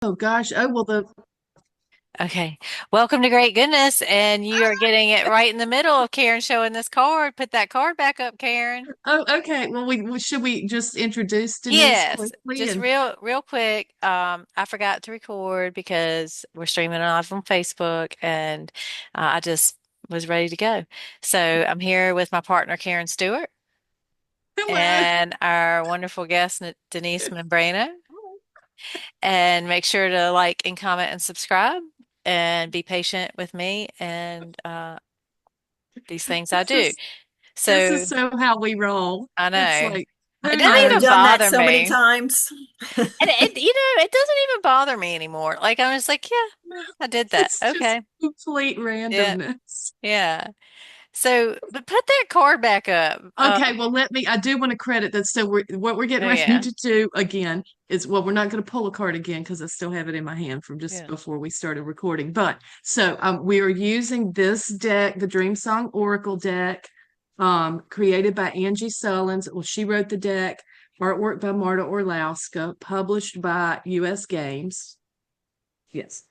Oh gosh. Oh well the Okay. Welcome to Great Goodness. And you are getting it right in the middle of Karen showing this card. Put that card back up, Karen. oh okay. Well should we just introduce Denise Yes. quickly Just and real quick. I forgot to record because we're streaming live on Facebook and I just was ready to go. So I'm here with my partner, Karen Stewart, hello. and our wonderful guest, Denise Membreno. And make sure to like and comment and subscribe and be patient with me and these things I This do. is this So is so how we roll. I It's know like it who doesn't I've knows? even done that bother so many me. times. It doesn't even bother me anymore. Like I'm just like, yeah, I did that. It's just Okay. complete Yeah. randomness. Yeah. So, but put that card back up. Okay, well I do want to credit that. So what we're Oh getting ready yeah. to do again is, well, we're not going to pull a card again because I still have it in my hand from just Yeah. before we started recording. But so we are using this deck, the Dream Song Oracle deck, created by Angie Sullins. Well, she wrote the deck, artwork by Marta Orlowska, published by US Games. Yes.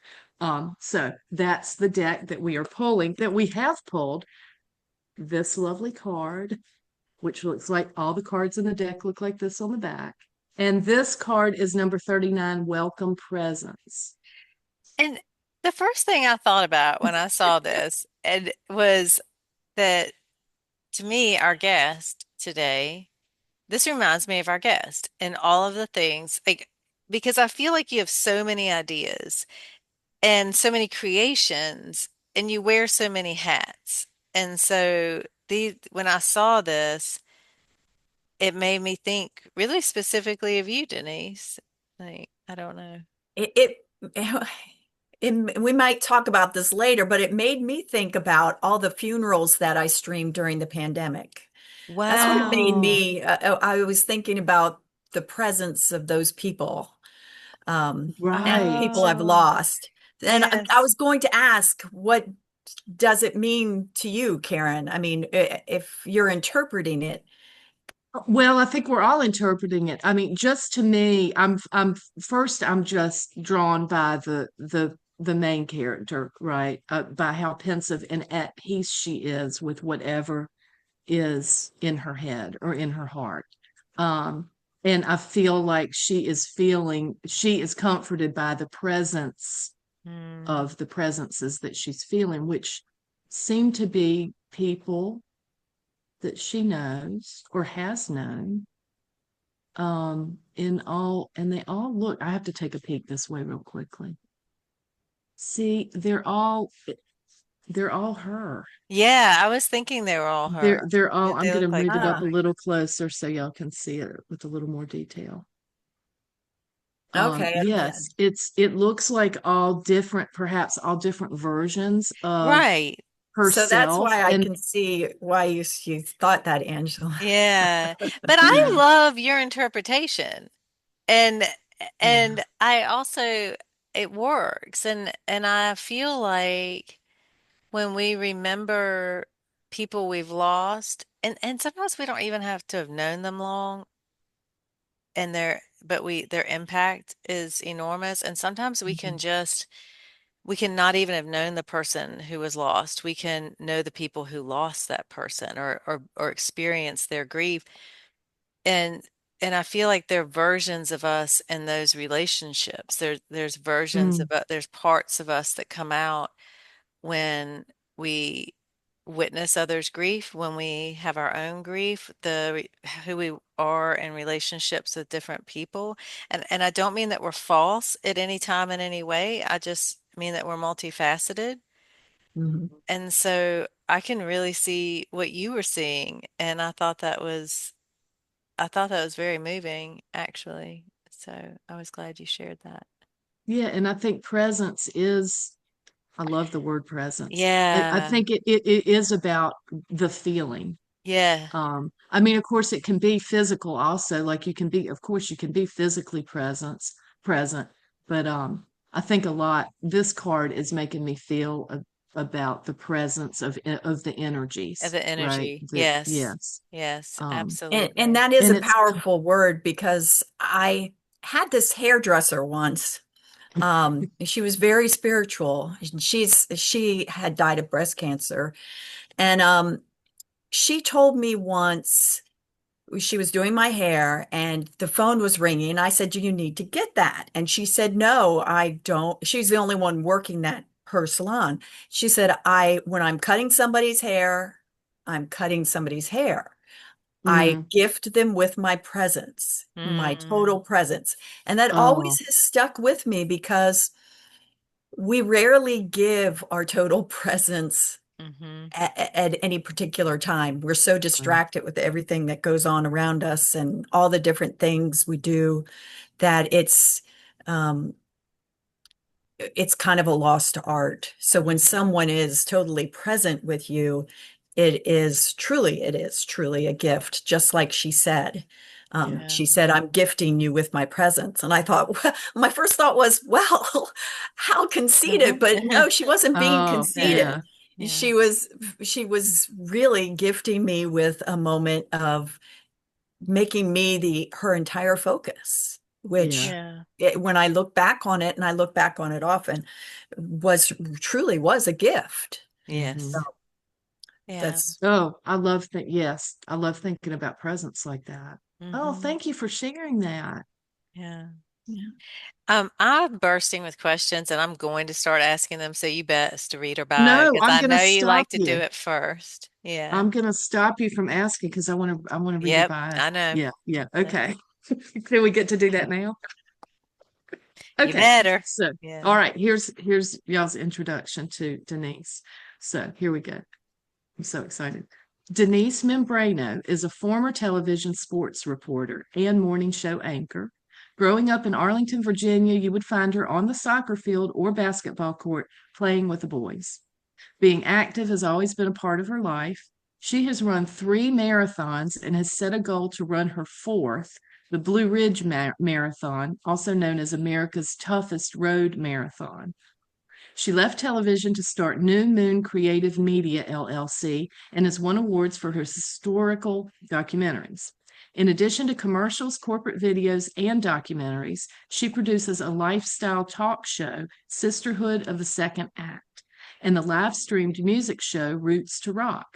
So that's the deck that we are pulling, that we have pulled this lovely card, which looks like all the cards in the deck look like this on the back. And this card is number 39, Welcome Presents. And the first thing I thought about when I saw this and was that to me, our guest today, this reminds me of our guest and all of the things like because I feel like you have so many ideas and so many creations and you wear so many hats. And so when I saw this, it made me think really specifically of you, Denise. Like, I don't know. It, it, we might talk about this later, but it made me think about all the funerals that I streamed during the pandemic. That's what it made Wow. Oh, me. I was thinking about the presence of those people, and right. people I've Oh, lost. And I yes. was going to ask, what does it mean to you, Karen? I mean, if you're interpreting it. Well, I think we're all interpreting it. I mean, just to me, I'm just drawn by the main character, right? By how pensive and at peace she is with whatever is in her head or in her heart. Um, and I feel like she is comforted by the presence Hmm. of the presences that she's feeling, which seem to be people that she knows or has known. And they all look, I have to take a peek this way real quickly. See, they're all her. Yeah, I was thinking they were all They're her. they're all, I'm They going to look like move it up a her. Ah, little closer so y'all can see it with a little more detail. okay. Yes, it looks like perhaps all different versions of Right. So that's herself. why I And can see why you thought that, Angela. Yeah. But I yeah, love your interpretation. And yeah. and I also it works and I feel like when we remember people we've lost and sometimes we don't even have to have known them long and their impact is enormous and sometimes Mhm. we can not even have known the person who was lost. We can know the people who lost that person or experience their grief. And and I feel like there are versions of us in those relationships. There's versions Mm, of there's parts of us that come out when we witness others' grief, when we have our own grief, who we are in relationships with different people. And I don't mean that we're false at any time in any way. I just mean that we're multifaceted. Mhm. And so I can really see what you were seeing, and I thought that was very moving, actually. So I was glad you shared that. yeah, and I think presence is, I love the word presence. I Yeah. think it is about the feeling. Yeah. I mean, of course, it can be physical also. Like you can be, of course, you can be physically present, but I think a lot. This card is making me feel about the presence of the Of energies, the right? energy. That Yes. yes, Yes, And absolutely. that is and a it's powerful word because I had this hairdresser once. She was very spiritual. She had died of breast cancer. And she told me once she was doing my hair and the phone was ringing. I said, "Do you need to get that?" And she said, "No, I don't." She's the only one working that her salon. She said, when I'm cutting somebody's hair, I'm cutting somebody's hair. I Mm. gift them with my presence, my total Mm. presence. And that Oh, always has stuck with me because we rarely give our total presence Hmm. at any particular time. We're so right. distracted with everything that goes on around us and all the different things we do that um, it's kind of a lost art. So when someone is totally present with you, it is truly a gift, just like she said. Yeah. She said, "I'm gifting you with my presence." And I thought, my first thought was, well, how conceited, but no, she wasn't being Oh, No. conceited. yeah. Yeah. She was, she was really gifting me with a moment of making me her entire focus, Yeah. which Yeah. when I look back on it, and I look back on it often, was truly was a gift. Hmm. So Yes. Yeah. that's Oh, I love that. Yes, I love thinking about presents like that. Oh, Hmm. thank you for sharing that. Yeah. yeah. I'm bursting with questions and I'm going to start asking them, so you best read or buy No, because I'm I going to know you stop like to do you. it first. Yeah. I'm going to stop you from asking because I want to read or Yep, buy it. I know. Yeah, yeah. Yeah. Okay. Can we get to do that now? You Okay. better. So, Yeah. all right, here's y'all's introduction to Denise. So, here we go. I'm so excited. Denise Membreno is a former television sports reporter and morning show anchor. Growing up in Arlington, Virginia, you would find her on the soccer field or basketball court playing with the boys. Being active has always been a part of her life. She has run 3 marathons and has set a goal to run her fourth, the Blue Ridge Marathon, also known as America's toughest road marathon. She left television to start New Moon Creative Media LLC and has won awards for her historical documentaries. In addition to commercials, corporate videos, and documentaries, she produces a lifestyle talk show, Sisterhood of the Second Act, and the live streamed music show, Roots to Rock.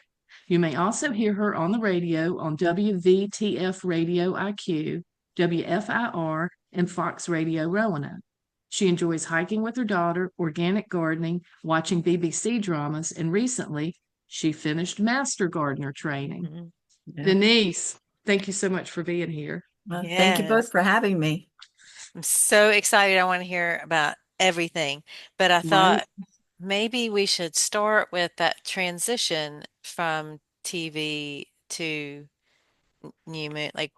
You may also hear her on the radio on WVTF Radio IQ, WFIR, and Fox Radio Roanoke. She enjoys hiking with her daughter, organic gardening, watching BBC dramas, and recently she finished master gardener training. Mhm. Yeah. Denise, thank you so much for being here. Well, thank you both Yes. for having me. I'm so excited. I want to hear about everything. But I Right? thought maybe we should start with that transition from TV to New Moon. Like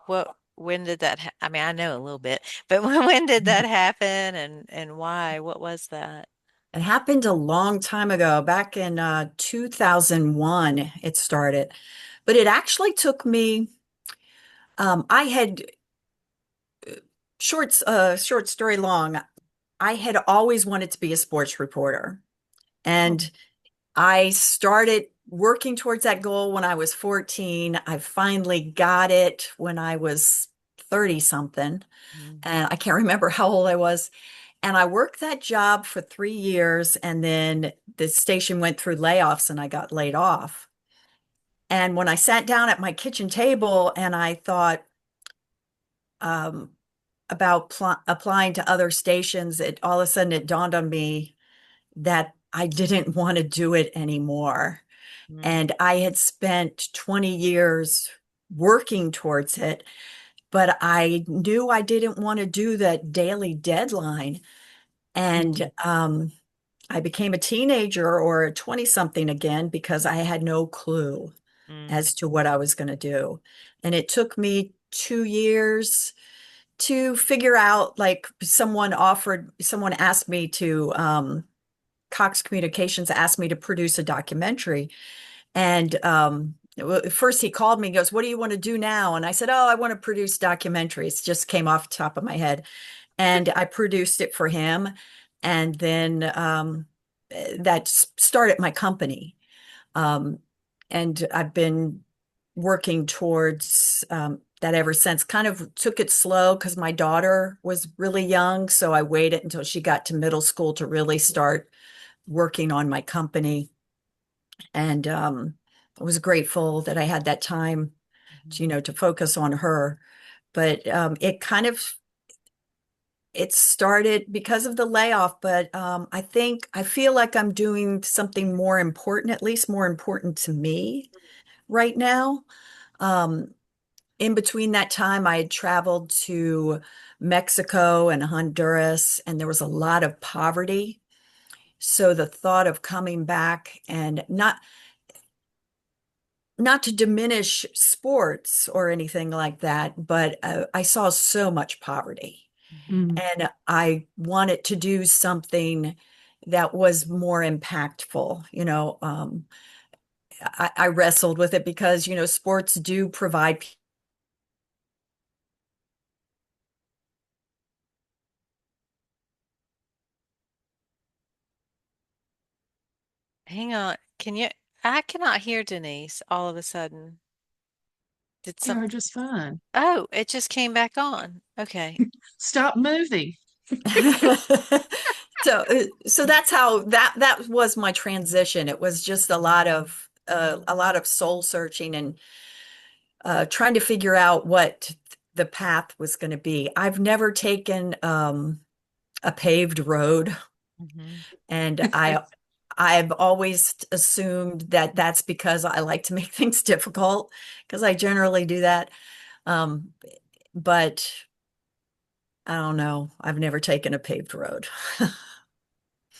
when did that I mean, I know a little bit, but when did that happen and why? What was that? It happened a long time ago, back in 2001, it started. But it actually took me, I had short story long, I had always wanted to be a sports reporter. Oh, And I started working towards that goal when I was 14. I finally got it when I was 30 something. Mm. And I can't remember how old I was. And I worked that job for 3 years. And then the station went through layoffs and I got laid off. And when I sat down at my kitchen table and I thought um, about applying to other stations, it all of a sudden it dawned on me that I didn't want to do it anymore. Mm. And I had spent 20 years working towards it, but I knew I didn't want to do that daily deadline. And mm, I became a teenager or a 20 something again because I had no clue Mm. as to what I was going to do. And it took me 2 years to figure out, like, someone asked me to, Cox Communications asked me to produce a documentary. And first he called me and goes, "What do you want to do now?" And I said, "Oh, I want to produce documentaries." Just came off the top of my head. And I produced it for him. And then that started my company. Um, and I've been working towards that ever since. Kind of took it slow because my daughter was really young, so I waited until she got to middle school to really start working on my company. And I was grateful that I had that time to, to focus on her. But it started because of the layoff, but I feel like I'm doing something more important, at least more important to me right now. Um, in between that time, I had traveled to Mexico and Honduras, and there was a lot of poverty. So the thought of coming back, and not to diminish sports or anything like that, but I saw so much poverty, Mm. and I wanted to do something that was more impactful. I wrestled with it because, sports do provide. Hang on. I cannot hear Denise all of a sudden. Did You are something? just fine. Oh, it just came back on. Okay. Stop moving. So that's how that was my transition. It was just a lot of soul searching and trying to figure out what the path was going to be. I've never taken a paved road, Hmm. and I've always assumed that that's because I like to make things difficult, because I generally do that. Um, but I don't know. I've never taken a paved road.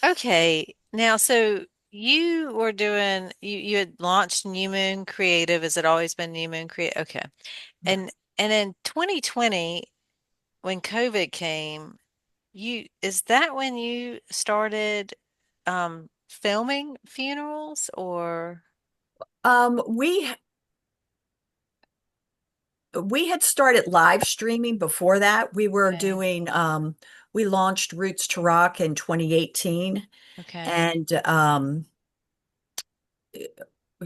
Okay. Now, so you were doing you had launched New Moon Creative. Has it always been New Moon Creative? Okay. And Yes. and in 2020, when COVID came, is that when you started filming funerals or Um, we we had started live streaming before that. okay. We launched Roots to Rock in 2018, Okay. and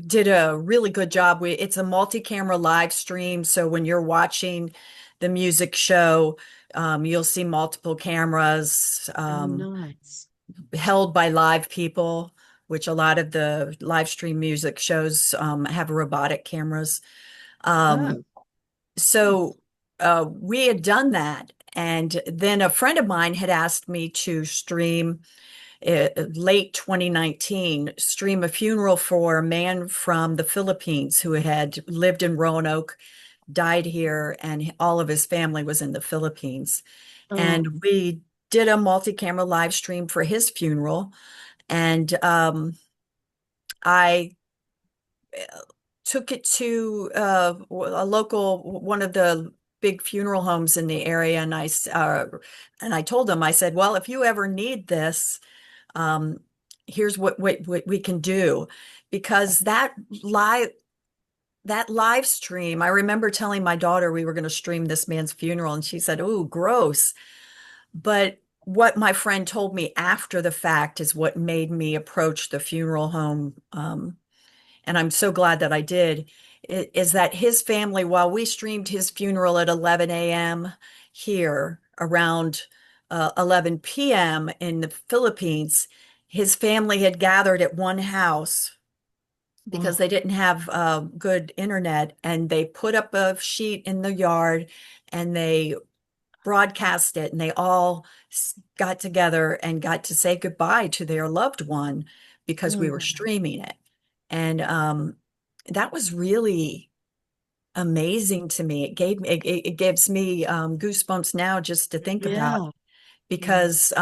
did a really good job. It's a multi-camera live stream, so when you're watching the music show, you'll see multiple cameras Oh, nice. held by live people, which a lot of the live stream music shows have robotic cameras. Um, Oh, cool. so we had done that. And then a friend of mine had asked me to stream late 2019, stream a funeral for a man from the Philippines who had lived in Roanoke, died here, and all of his family was in the Philippines. Oh, And we did a multi-camera live stream for his funeral. And I took it to a local, one of the big funeral homes in the area, and I told them, I said, well, if you ever need this, um, here's what we can do, because that live stream, I remember telling my daughter we were going to stream this man's funeral, and she said, "Ooh, gross." But what my friend told me after the fact is what made me approach the funeral home. And I'm so glad that I did, is that his family, while we streamed his funeral at 11 a.m. here, around 11 p.m. in the Philippines, his family had gathered at one house because oh, they didn't have good internet, and they put up a sheet in the yard, and they broadcast it, and they all got together and got to say goodbye to their loved one because we were oh, streaming it. And that was really amazing to me. It gives me goosebumps now just to think about, yeah. Yeah. because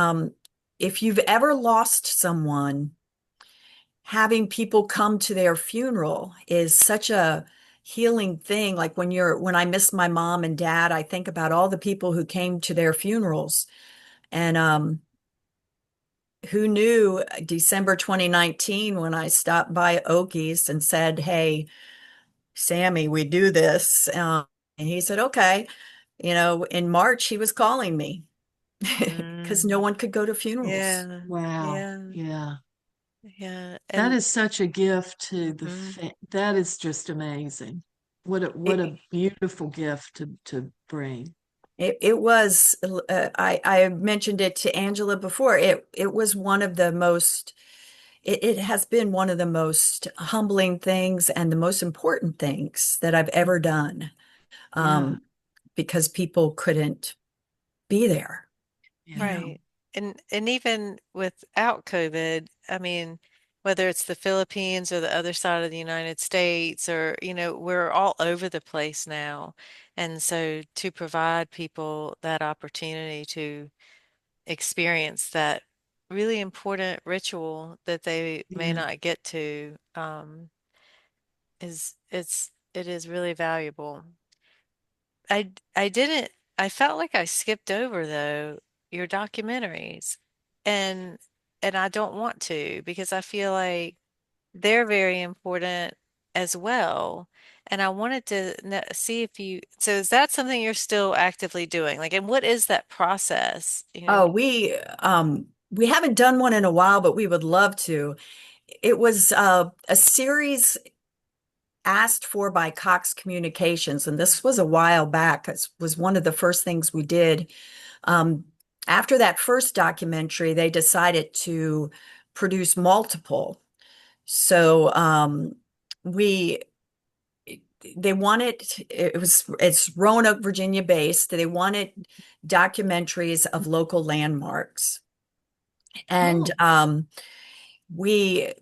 if you've ever lost someone, having people come to their funeral is such a healing thing. Like when I miss my mom and dad, I think about all the people who came to their funerals. And who knew December 2019 when I stopped by Okies and said, "Hey, Sammy, we do this." And he said, "Okay." In March, he was calling me because no Mm, one could go to funerals. yeah. Wow. Yeah. Yeah. Yeah. That And is such a gift to mhm. that is just amazing. what a beautiful gift to bring. It was, I mentioned it to Angela before. It was one of the most, it has been one of the most humbling things and the most important things that I've ever done, Yeah, um, because people couldn't be there, you yeah, know. Right. And even without COVID, I mean, whether it's the Philippines or the other side of the United States or, we're all over the place now. And so to provide people that opportunity to experience that really important ritual that they may yeah, not get to, it is really valuable. I didn't I felt like I skipped over though your documentaries and and I don't want to because I feel like they're very important as well. And I wanted to see if so is that something you're still actively doing? Like, and what is that process? Oh, we haven't done one in a while, but we would love to. It was a series asked for by Cox Communications, and this was a while back. It was one of the first things we did. Um, After that first documentary, they decided to produce multiple. So we they wanted it's Roanoke, Virginia based. They wanted documentaries of local landmarks. And oh, we,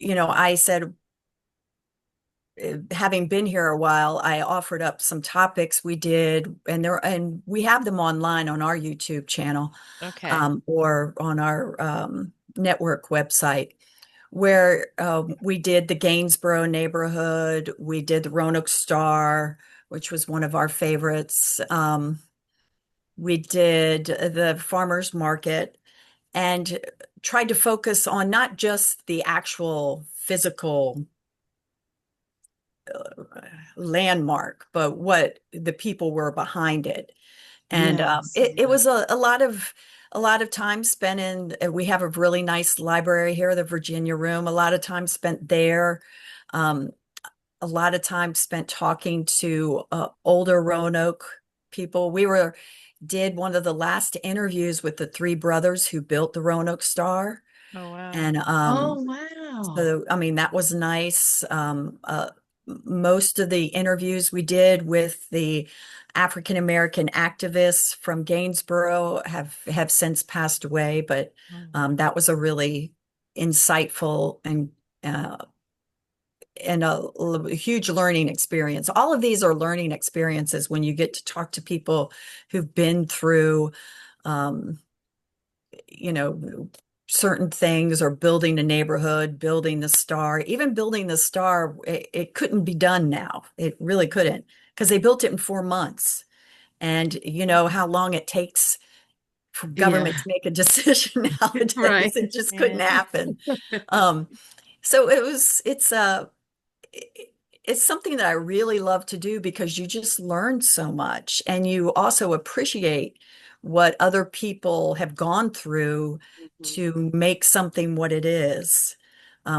I said, having been here a while, I offered up some topics we did, and we have them online on our YouTube channel, Okay. or on our network website, where we did the Gainsborough neighborhood, we did the Roanoke Star, which was one of our favorites. We did the farmers market and tried to focus on not just the actual physical landmark, but what the people were behind it. And yes, it yeah, was a lot of time spent in. We have a really nice library here, the Virginia Room. A lot of time spent there. Um, a lot of time spent talking to older Roanoke people. We did one of the last interviews with the three brothers who built the Roanoke Star, Oh, wow. and oh wow, so, I mean, that was nice. Most of the interviews we did with the African American activists from Gainsborough have since passed away, but Mm. that was a really insightful uh, and a huge learning experience. All of these are learning experiences when you get to talk to people who've been through um, you know, certain things, or building a neighborhood, building the star, even building the star, it couldn't be done now. It really couldn't, because they built it in 4 months. And you know how long it takes for government yeah, to make a decision right, nowadays. It just couldn't Yeah. happen. Um, so it's something that I really love to do because you just learn so much, and you also appreciate what other people have gone through Mhm. to make something what it is.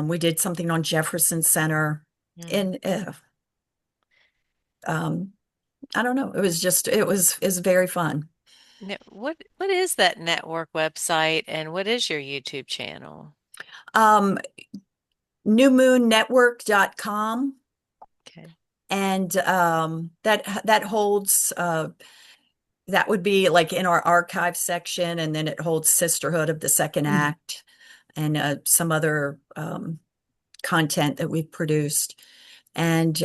We did something on Jefferson Center, Mm. and um, I don't know. It was very fun. What is that network website and what is your YouTube channel? Um, newmoonnetwork.com, Okay. and that holds that would be like in our archive section, and then it holds Sisterhood of the Second Mm. Act, and some other content that we've produced. And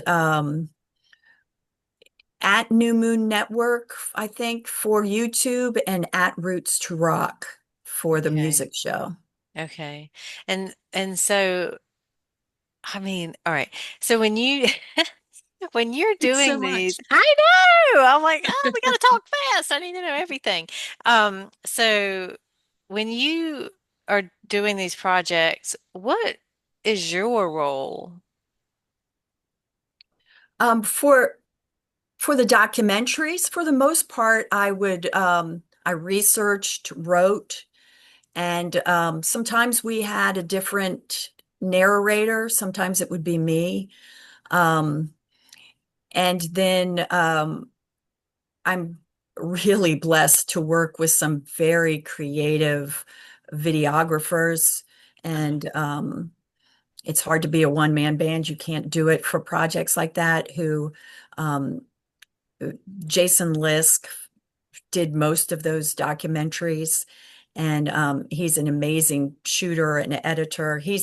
at New Moon Network, I think, for YouTube, and at Roots to Rock for the Okay. music show. Okay. And so I mean, all right. So when you when you're It's so doing much. these, I know. I'm like, oh, we gotta talk fast. I need to know everything. So when you are doing these projects, what is your role? For the documentaries, for the most part, I researched, wrote, and sometimes we had a different narrator. Sometimes it would be me. Um, And then I'm really blessed to work with some very creative videographers. And it's hard to be a one-man band. You can't do it for projects like that. Um, Jason Lisk did most of those documentaries, and he's an amazing shooter and editor. He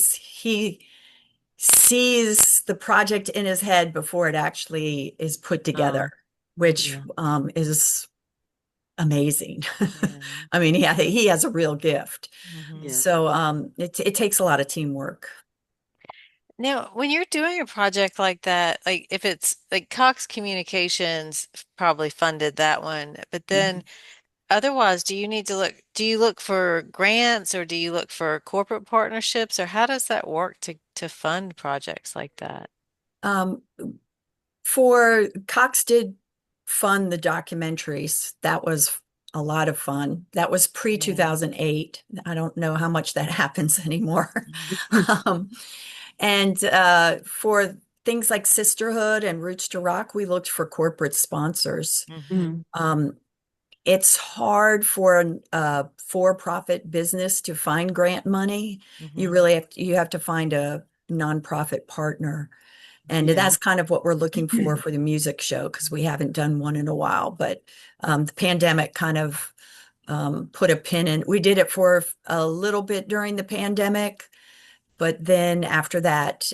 sees the project in his head before it actually is put together, which Yeah. is amazing. Yeah. I mean, he has a real gift. Hmm. Yeah. So it takes a lot of teamwork. Now, when you're doing a project like that, like if it's like Cox Communications probably funded that one, but then Mhm. otherwise, do you look for grants or do you look for corporate partnerships or how does that work to fund projects like that? Um, for Cox did fund the documentaries. That was a lot of fun. That was pre Yeah. 2008. I don't know how much that happens anymore. Um, and for things like Sisterhood and Roots to Rock, we looked for corporate sponsors. Hmm. Mhm. Um, it's hard for a for-profit business to find grant money. Hmm. You have to find a nonprofit partner. And Yeah. that's kind of what we're looking for the music show because we haven't done one in a while. But the pandemic kind of put a pin in. We did it for a little bit during the pandemic, but then after that,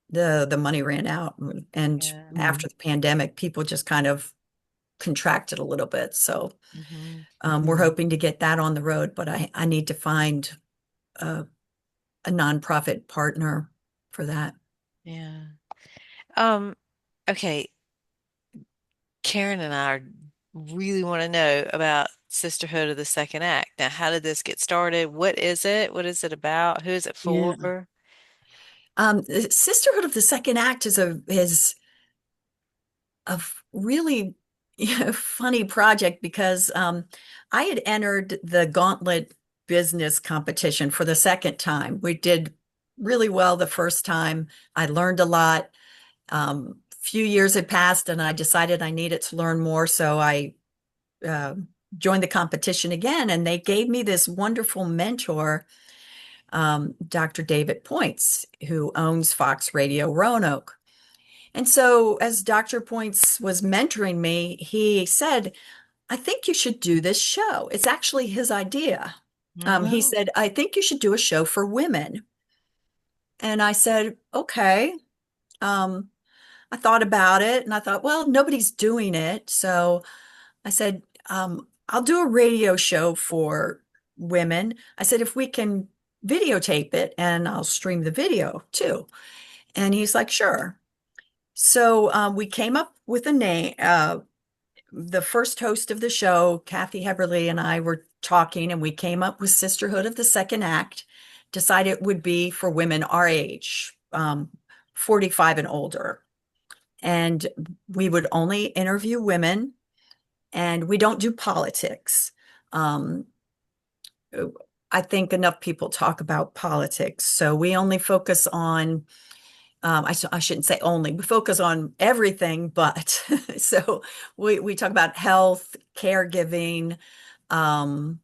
the money ran out, and Yeah. after Mm. the pandemic, people just kind of contracted a little bit. So Hmm. we're Mhm. hoping to get that on the road, but I need to find a, a nonprofit partner for that. Yeah. Um, okay. Karen and I really want to know about Sisterhood of the Second Act. Now, how did this get started? What is it? What is it about? Who is it Yeah. for? The Sisterhood of the Second Act is a really funny project because I had entered the Gauntlet business competition for the second time. We did really well the first time. I learned a lot. Few years had passed, and I decided I needed to learn more, so I uh, joined the competition again. And they gave me this wonderful mentor, Dr. David Points, who owns Fox Radio Roanoke. And so, as Dr. Points was mentoring me, he said, I think you should do this show. It's actually his idea. He Oh. said, I think you should do a show for women. And I said, okay. Um, I thought about it and I thought, well, nobody's doing it. So I said, I'll do a radio show for women. I said, if we can videotape it and I'll stream the video too. And he's like, sure. So we came up with a name. The first host of the show, Kathy Heberly, and I were talking, and we came up with Sisterhood of the Second Act. Decided it would be for women our age, 45 and older. And we would only interview women, and we don't do politics. Um, I think enough people talk about politics, so we only focus on I shouldn't say only, we focus on everything, but so we talk about health, caregiving, um,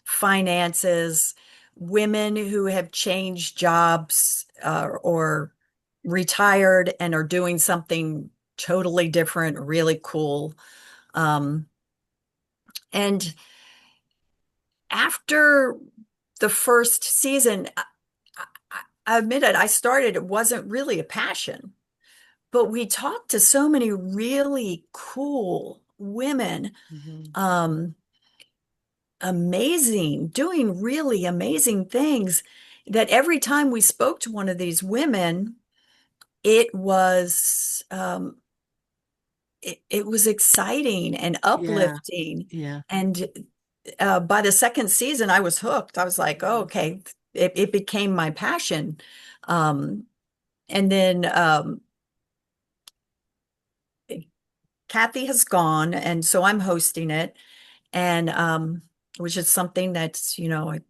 finances, women who have changed jobs or retired and are doing something totally different, really cool. Um, and after the first season, I admit it, I started, it wasn't really a passion. But we talked to so many really cool women, Hmm. um, amazing, doing really amazing things that every time we spoke to one of these women, it was it was exciting and Yeah. uplifting. Yeah. And by the second season, I was hooked. I was like, oh, Hmm. okay, it became my passion. Um, and then Kathy has gone, and so I'm hosting it. And which is something that's I've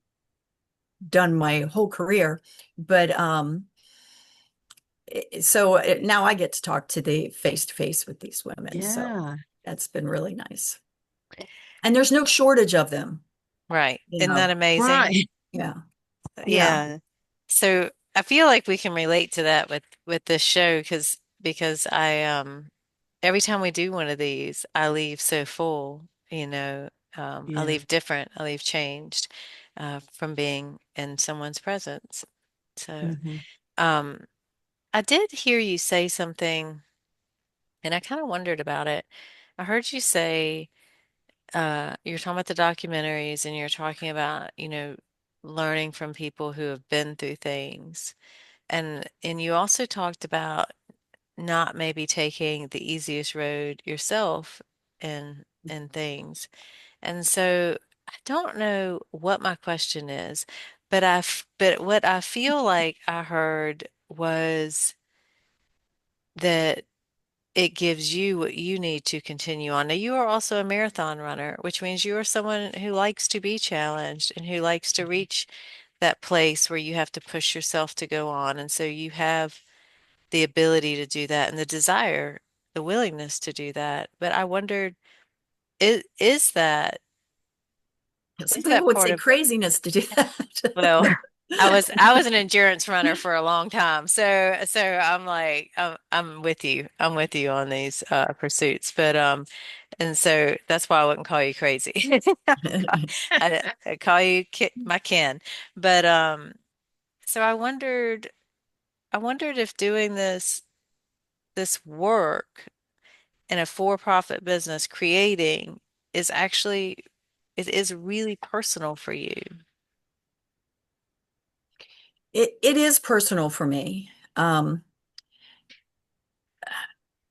done my whole career, but now I get to talk to the face to face with these women. So Yeah. that's been really nice. And there's no shortage of them, Right. you Isn't that know. amazing? Right. Yeah. Yeah. Yeah. So I feel like we can relate to that with this show because I every time we do one of these, I leave so full, you know. I Yeah. leave different, I leave changed from being in someone's presence. So Hmm. um I did hear you say something and I kind of wondered about it. I heard you say you're talking about the documentaries and you're talking about, learning from people who have been through things. And you also talked about not maybe taking the easiest road yourself in things. And so I don't know what my question is, but what I feel like I heard was that it gives you what you need to continue on. Now, you are also a marathon runner, which means you are someone who likes to be challenged and who likes to reach that place where you have to push yourself to go on. And so you have the ability to do that and the desire, the willingness to do that. But I wondered, is that Some is people that would part say of, craziness to do well, that. I was an endurance runner for a long time. So I'm like I'm with you. I'm with you on these pursuits. But and so that's why I wouldn't call you crazy. I call you my kin. But so I wondered if doing this work in a for-profit business creating is actually it is really personal for you. It is personal for me.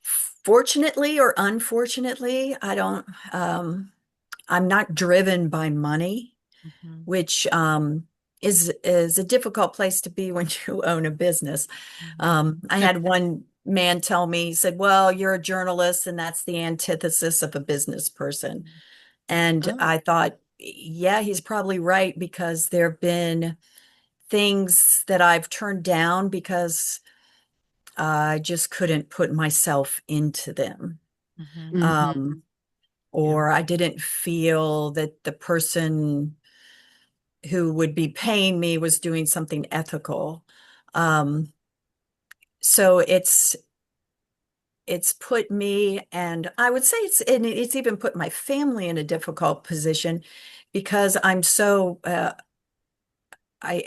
Fortunately or unfortunately, I'm not driven by money, Mhm. which is a difficult place to be when you own a business. Mhm. I had one man tell me, he said, "Well, you're a journalist, and that's the antithesis of a business person." And Oh. I thought, yeah, he's probably right because there have been things that I've turned down because I just couldn't put myself into them. Mhm. Hmm. Um, Yeah. or I didn't feel that the person who would be paying me was doing something ethical. Um, so it's put me, and I would say it's even put my family in a difficult position because I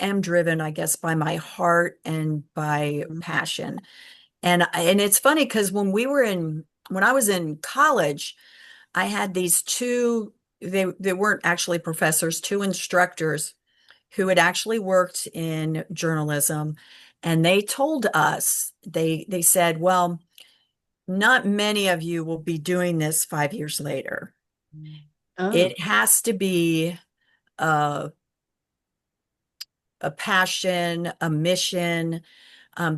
am driven, I guess, by my heart and by Mhm. passion. And it's funny because when I was in college, I had these two, they weren't actually professors, two instructors who had actually worked in journalism. And they told us, they said, well, not many of you will be doing this 5 years later. Oh. It has to be a, a passion, a mission,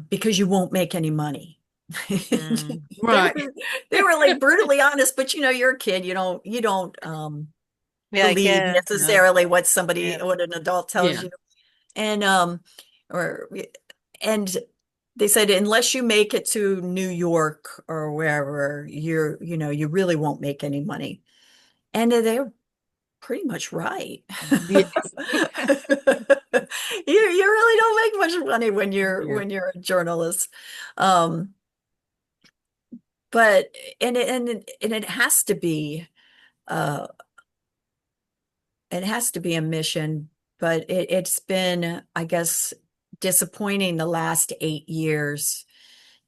because you won't make any money. Mm. They Right. were they were like brutally honest, but you're a kid, you don't Be like, believe yeah, No. necessarily yeah. what an adult tells Yeah. you. And or and they said unless you make it to New York or wherever, you really won't make any money. And they're pretty much right. Yeah. You really don't make much money when Yeah. you're a journalist. Um, but and uh it has to be a mission, but it's been, I guess, disappointing the last 8 years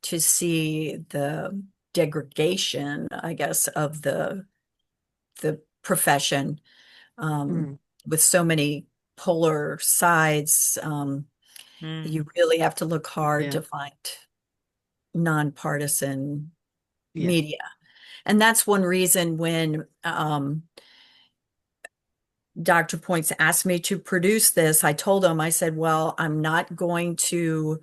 to see the degradation, I guess, of the profession, um, Mm. with so many polar sides. You Mm. really have to look hard Yeah. to find nonpartisan Yeah. media. And that's one reason when Dr. Points asked me to produce this, I told him, I said, well, I'm not going to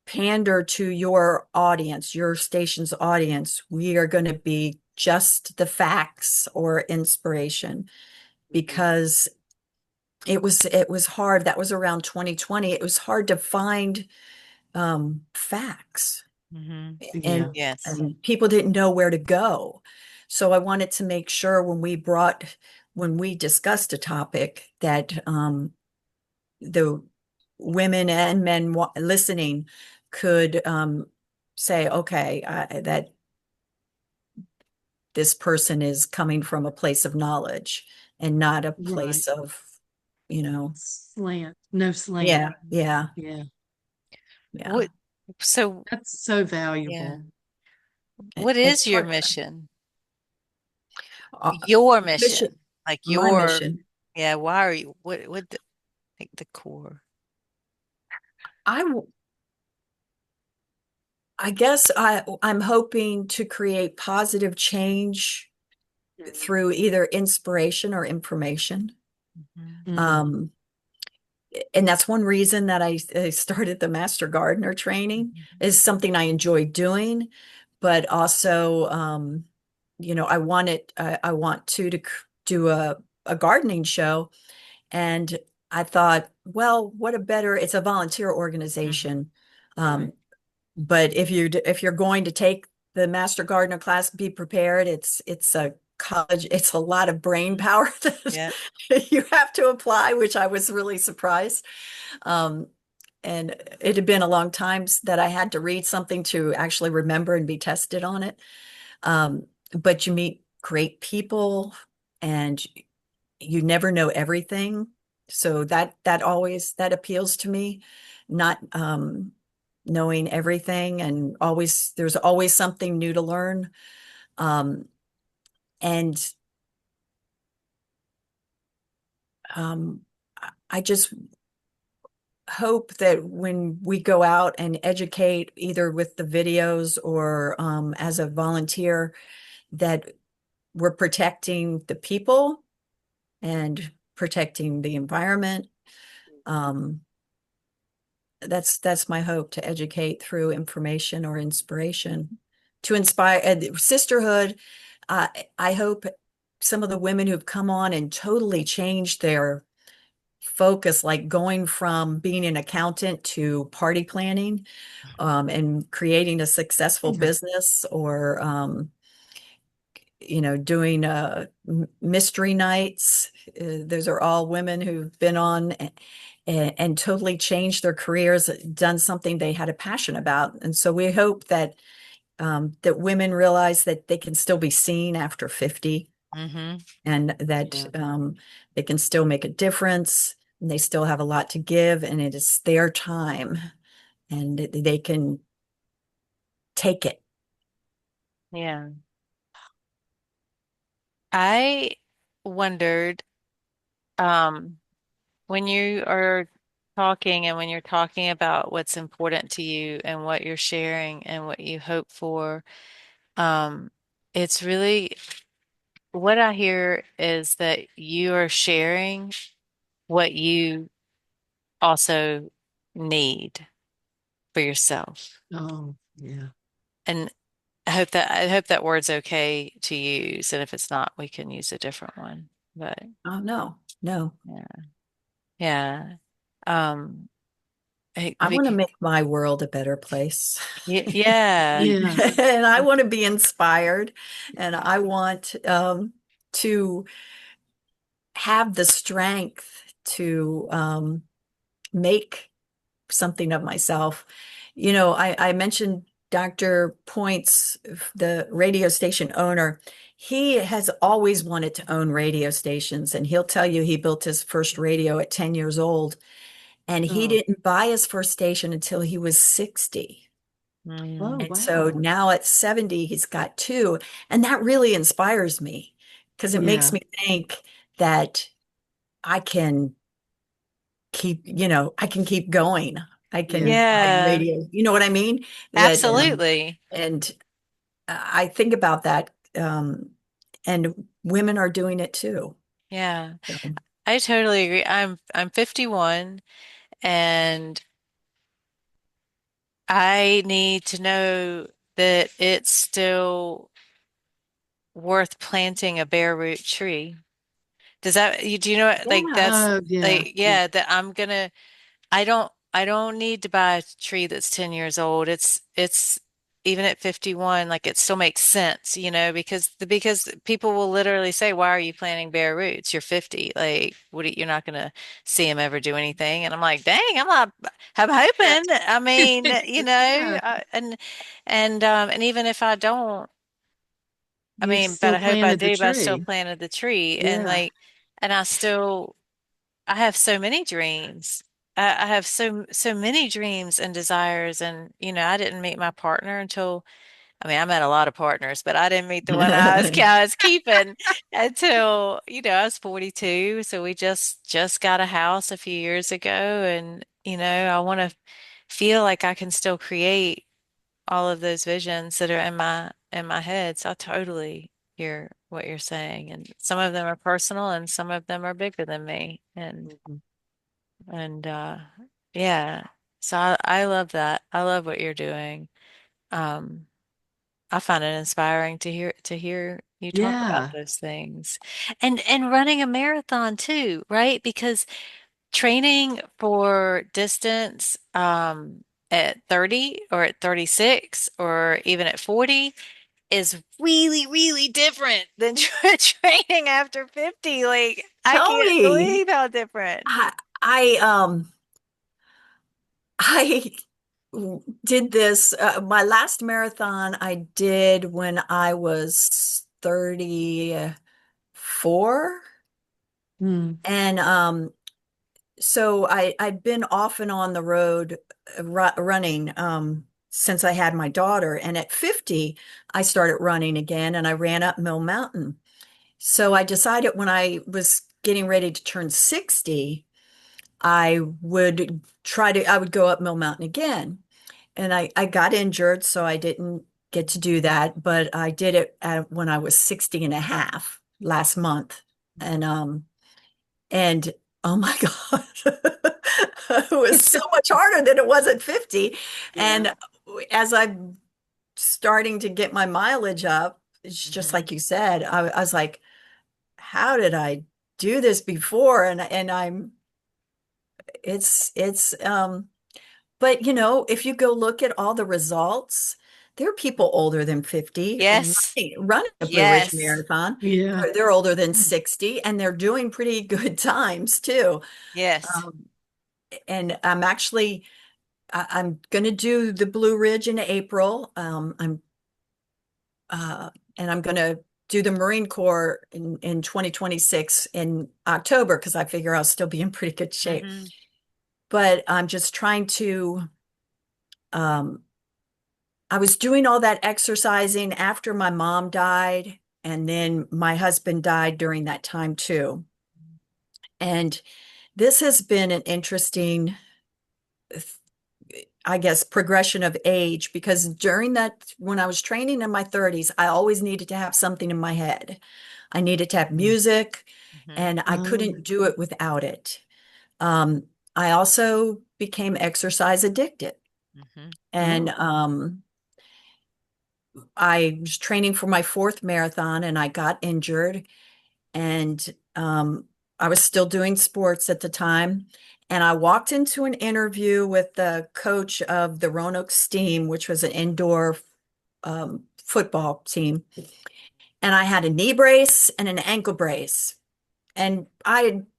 pander to your audience, your station's audience. We are going to be just the facts or inspiration because it was hard. That was around 2020. It was hard to find facts, Hmm. Yeah. and Yes. people didn't know where to go. So I wanted to make sure when we discussed a topic that the women and men listening could say, okay, that this person is coming from a place of knowledge and not a Right. place of, you know, Slant. No slant. yeah, yeah, Yeah. yeah. What, so That's so yeah. valuable. What And is your mission? uh, Your mission, mission. Like my your, mission. yeah, why are you, what the, like the core? I w- I guess I'm hoping to create positive change through either inspiration or information. Mhm. Mm. Um, and that's one reason that I started the Master Gardener training, is something I enjoy doing, but also, I want to do a gardening show. And I thought, well, what a better, it's a volunteer Mhm. organization. Right. Um, but if you're going to take the Master Gardener class, be prepared. It's a college, it's a lot of brain power Yeah. that you have to apply, which I was really surprised. Um, and it had been a long time that I had to read something to actually remember and be tested on it. But you meet great people, and you never know everything. So that appeals to me, not knowing everything, and there's always something new to learn. Um, and um, I just hope that when we go out and educate, either with the videos or as a volunteer, that we're protecting the people and protecting the environment. Um, that's my hope, to educate through information or inspiration, to inspire. Sisterhood, uh, I hope some of the women who've come on and totally changed their focus, like going from being an accountant to party planning, and creating a successful Yeah. business, or doing mystery nights. Those are all women who've been on and totally changed their careers, done something they had a passion about. And so we hope that women realize that they can still be seen after 50, Hmm. and that Yeah. they can still make a difference, and they still have a lot to give, and it is their time, and they can take it. Yeah. I wondered, um, when you are talking and when you're talking about what's important to you and what you're sharing and what you hope for, um, it's really what I hear is that you are sharing what you also need for yourself. Oh, yeah. And I hope that word's okay to use. And if it's not, we can use a different one. But Oh, no, no. yeah. Yeah. Um, I want to because, make my world a better place. yeah. Yeah. And I want to be inspired, and I want to have the strength to make something of myself. I mentioned Dr. Points, the radio station owner. He has always wanted to own radio stations, and he'll tell you he built his first radio at 10 years old, and he Oh. didn't buy his first station until he was 60. Oh, Mm, And so wow. now at 70, he's got two. And that really inspires me, because it makes Yeah. me think that I can I can keep going. I Yeah. can buy yeah, radio. You know what I mean? That absolutely. and I think about that. And women are doing it too. Yeah. So, I totally agree. I'm 51 and I need to know that it's still worth planting a bare root tree. Do you know what, yeah. Oh, yeah. like, Yeah. yeah, that I I don't need to buy a tree that's 10 years old. It's even at 51, like it still makes sense, because people will literally say, "Why are you planting bare roots? You're 50. Like, you're not gonna see him ever do anything." And I'm like, "Dang, I'm hoping." I mean, Yeah, and even if I don't, I you've mean, but still I hope I planted the do, but I still tree. planted the tree, and Yeah. like, and I have so many dreams. I have so many dreams and desires, and I didn't meet my partner until, I mean, I met a lot of partners, but I didn't meet the one I was keeping until, I was 42. So we just got a house a few years ago, and I want to feel like I can still create all of those visions that are in my head. So I totally hear what you're saying, and some of them are personal, and some of them are bigger than me, and Mhm. and yeah. So I love that. I love what you're doing. Um, I find it inspiring to hear you talk about Yeah. those things. And running a marathon too, right? Because training for distance at 30 or at 36 or even at 40 is really, really different than training after 50. Like, I can't Tony, believe how different. I, I I did this. My last marathon I did when I was 34. Mm. And so I'd been off and on the road running since I had my daughter. And at 50, I started running again and I ran up Mill Mountain. So I decided when I was getting ready to turn 60, I would go up Mill Mountain again. And I got injured, so I didn't get to do that, but I did it when I was 60 and a half last month. And oh my God, it was so much harder than it was at 50. Yeah. And as I'm starting to get my mileage up, it's just Hmm. like you said, I was like, how did I do this before? And it's but if you go look at all the results, there are people older than 50 Yes. running a Blue Ridge Yes. Marathon. Yeah. They're older than 60 and they're doing pretty good times too. Yes. Um, and I'm going to do the Blue Ridge in April. And I'm going to do the Marine Corps in 2026 in October because I figure I'll still be in pretty good shape. Hmm. But I'm just trying to um, I was doing all that exercising after my mom died, and then my husband died during that time too. And this has been an interesting, I guess, progression of age because during that, when I was training in my 30s, I always needed to have something in my head. I needed to have music, Hmm. and I couldn't do it without it. Um, I also became exercise addicted. Hmm. And Oh, I was training for my fourth marathon and I got injured and I was still doing sports at the time. And I walked into an interview with the coach of the Roanoke Steam, which was an indoor football team. And I had a knee brace and an ankle brace. And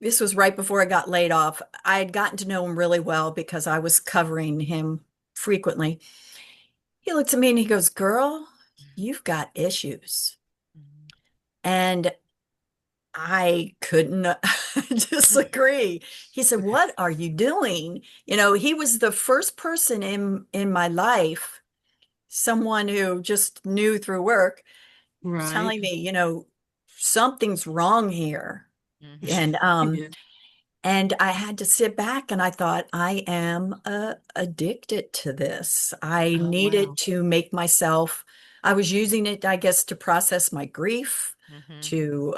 this was right before I got laid off. I had gotten to know him really well because I was covering him frequently. He looked at me and he goes, "Girl, you've got issues." And I couldn't disagree. He said, "What are you doing?" He was the first person in my life, someone who just knew through work, right. telling me, something's wrong here. Hmm. And Yeah. and I had to sit back and I thought, I am addicted to this. I Oh, needed wow. to make myself, I was using it, I guess, to process my grief, Hmm. to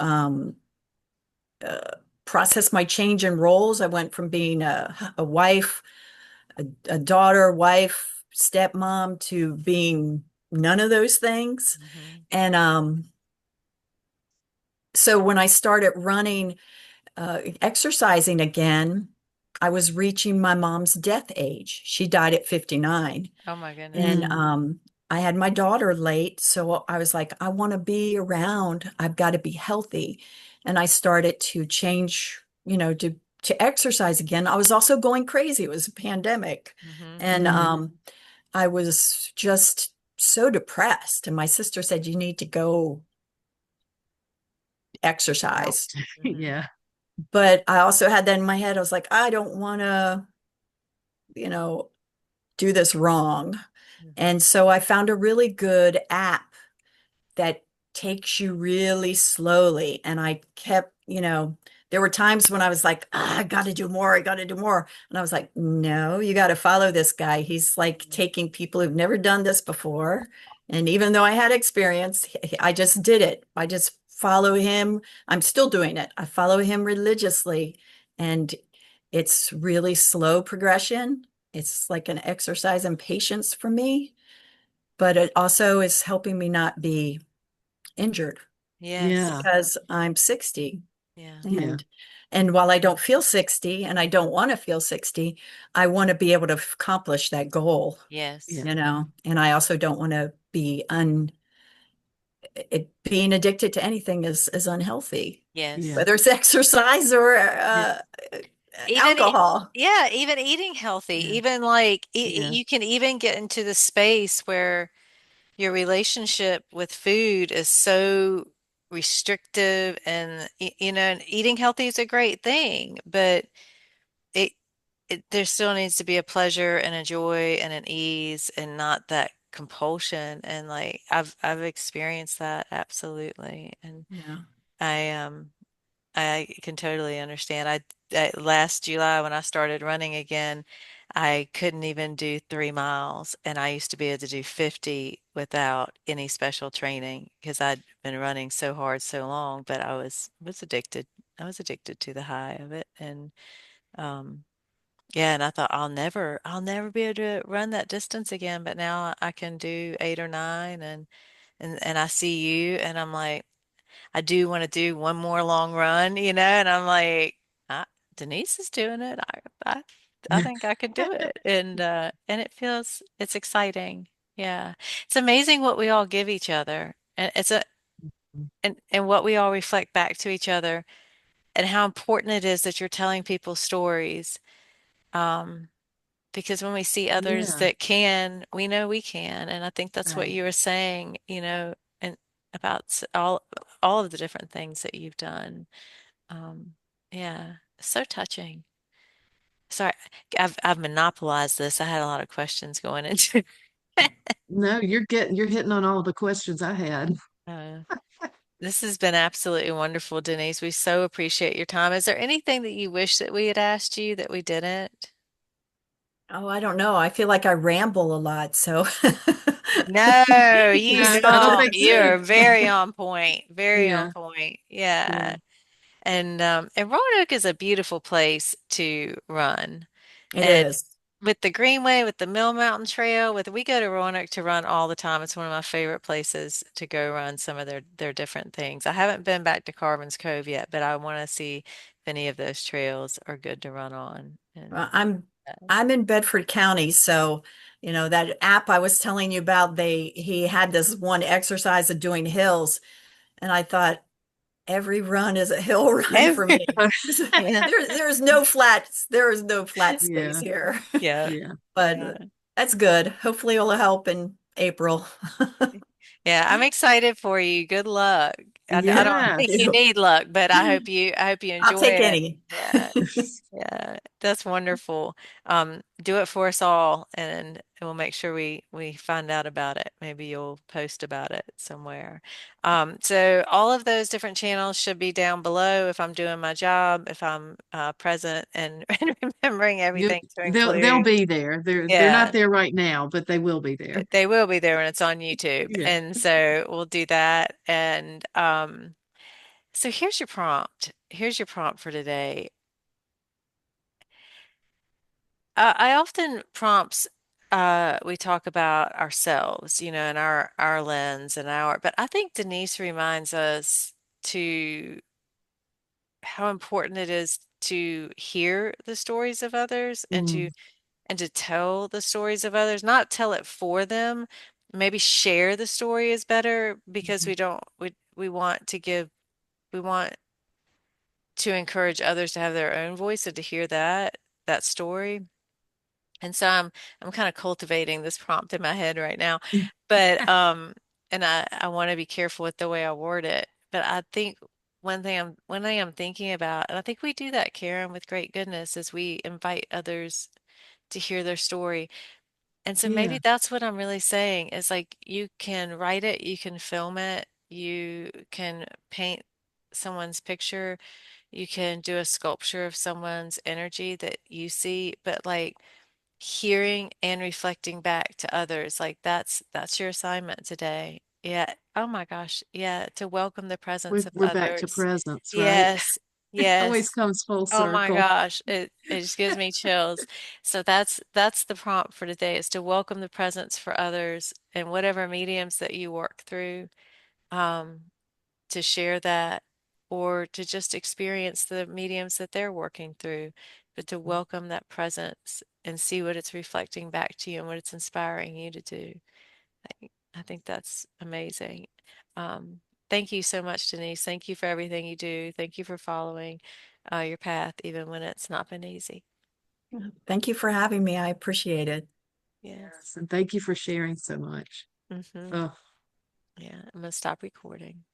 uh, process my change in roles. I went from being a wife, a daughter, wife, stepmom to being none of those things. Hmm. And so when I started running, exercising again, I was reaching my mom's death age. She died at 59. Oh my goodness. And Mm. I had my daughter late, so I was like, I want to be around. I've got to be healthy. And I started to change, to exercise again. I was also going crazy. It was a pandemic. Hmm. And Mm. I was just so depressed. And my sister said, you need to go Out. exercise. Hmm. Yeah. But I also had that in my head. I was like, I don't want to, you know, do this wrong. Hmm. And so I found a really good app that takes you really slowly. And I kept, there were times when I was like, I got to do more. I got to do more. And I was like, no, you got to follow this guy. He's like taking people who've never done this before. And even though I had experience, I just did it. I just follow him. I'm still doing it. I follow him religiously. And it's really slow progression. It's like an exercise in patience for me, but it also is helping me not be injured Yes. Yeah. because I'm 60, Yeah. Yeah. and while I don't feel 60 and I don't want to feel 60, I want to be able to accomplish that goal, Yes. Yeah. and I also don't want to be being addicted to anything is unhealthy, Yes. Yeah. whether it's exercise or Yeah. Even alcohol. yeah, even eating healthy, Yeah. even like Yeah. you can even get into the space where your relationship with food is so restrictive and and eating healthy is a great thing, but it there still needs to be a pleasure and a joy and an ease and not that compulsion. And like I've experienced that absolutely. And Yeah. I I can totally understand. Last July when I started running again, I couldn't even do 3 miles, and I used to be able to do 50 without any special training because I'd been running so hard so long. But I was addicted. I was addicted to the high of it, and um, yeah, and I thought I'll never be able to run that distance again. But now I can do 8 or 9, and I see you, and I'm like. I do want to do one more long run, and I'm like, I, Denise is doing it. I think I could do it. And it's exciting. Yeah. It's amazing what we all give each other. And what we all reflect back to each other and how important it is that you're telling people stories. Um, because when we see others Yeah. that can, we know we can. And I think that's what Right. you were saying, and about all of the different things that you've done. Um, yeah, so touching. Sorry, I've monopolized this. I had a lot of questions going into. No, you're hitting on all the questions I had. uh, this has been absolutely wonderful, Denise. We so appreciate your time. Is there anything that you wish that we had asked you that we didn't? Oh, I don't know. I feel like I ramble a lot, so No, you you No, just I have don't to. don't. think so. You're very on point. Very on Yeah. point. Yeah. Yeah. And Roanoke is a beautiful place to run. It And is. with the Greenway, with the Mill Mountain Trail, we go to Roanoke to run all the time. It's one of my favorite places to go run some of their different things. I haven't been back to Carvin's Cove yet, but I want to see if any of those trails are good to run on. Well, And I'm in Bedford County, so that app I was telling you about, he had this one exercise of doing hills, and I thought every run is a hill run for every, me. yeah, There is no flat space Yeah. here. yeah, Yeah. But yeah. that's good. Hopefully it'll help in April. Yeah, I'm excited for you. Good luck. I don't Yeah. think you need luck, but I hope you I'll enjoy take it. any. Yeah. Yeah, that's wonderful. Do it for us all, and we'll make sure we find out about it. Maybe you'll post about it somewhere. So all of those different channels should be down below if I'm doing my job, if I'm present and, and remembering You everything to they'll include. be there. They're not Yeah, there right now, but they will be there. they will be there when it's on YouTube, Yeah. and so we'll do that. And so here's your prompt. Here's your prompt for today. I often prompts we talk about ourselves, and our lens and but I think Denise reminds us to how important it is to hear the stories of others Mm. and to tell the stories of others, not tell it for them. Maybe share the story is better because Mhm. we want to give, we want to encourage others to have their own voice and to hear that story. And so I'm kind of cultivating this prompt in my head right now. But and I want to be careful with the way I word it. But I think one thing I'm thinking about, and I think we do that, Karen, with great goodness, is we invite others to hear their story. And so maybe Yeah, that's what I'm really saying is like you can write it, you can film it, you can paint someone's picture, you can do a sculpture of someone's energy that you see, but like hearing and reflecting back to others, like that's your assignment today. Yeah. Oh my gosh. Yeah, to welcome the presence of we're back to others. presence, right? Yes. It always Yes. comes full Oh my circle. gosh, it just gives me chills. So that's the prompt for today is to welcome the presence for others in whatever mediums that you work through, um, to share that or to just experience the mediums that they're working through, but to welcome that presence and see what it's reflecting back to you and what it's inspiring you to do. I think that's amazing. Um, Thank you so much, Denise. Thank you for everything you do. Thank you for following your path, even when it's not been easy. Thank you for having me. I appreciate it. Yes. And thank you for sharing so much. Mm-hmm. Oh. Yeah, I'm gonna stop recording.